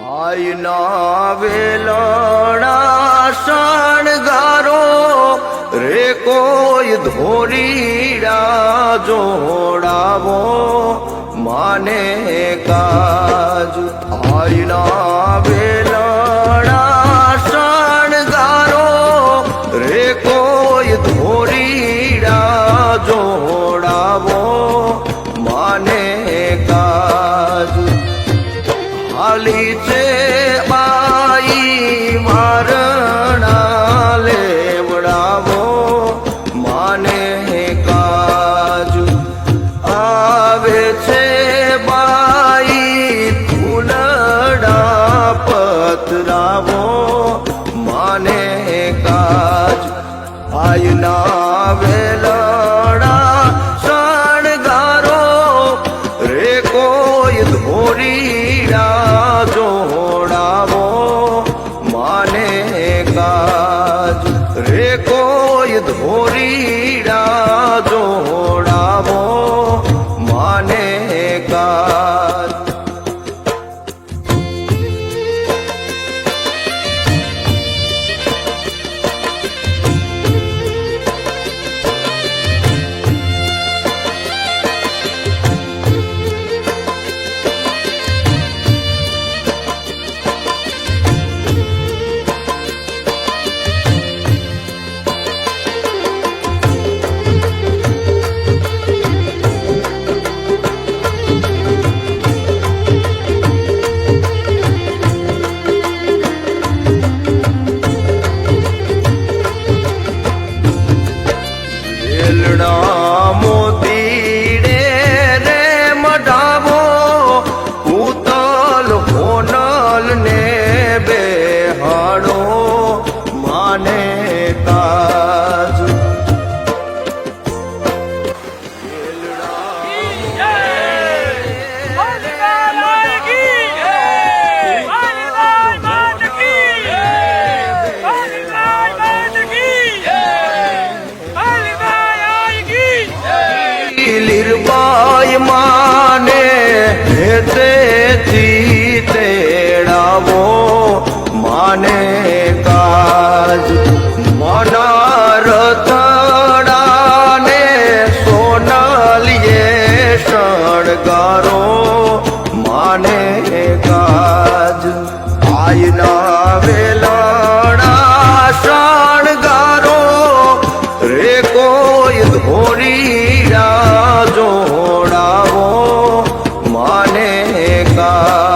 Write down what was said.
આયના વેલણા શણગારો રે કોઈ ધોરીડા જોડાવો માને કાજ આયના વેલણા શણગારો રે કોઈ ધોરીડા જોડાવો માને કાજ હાલી છે બાઈ મારણા લેવડાવો માને કાજ આવે છે બાઈ ફૂલડા પતરાવો માને કાજ આયના વેલડા શણગારો રે કોઈ ધોરીડા જોડાવો માને કાજ રે કોઈ ધોરીડા જોડાવો માને કાજ મોતીડે રે મઢાવો ઉતલ હોનલ ને બેહાડો માને કાજ લીરબાઈ માને હેતેથી તેડાવો માને કાજ મના રથડાને સોનલીએ શણગારો માને કાજ આયના વેલણા શણગારો રે કોઈ ધોરીડા જોડાવો માને કા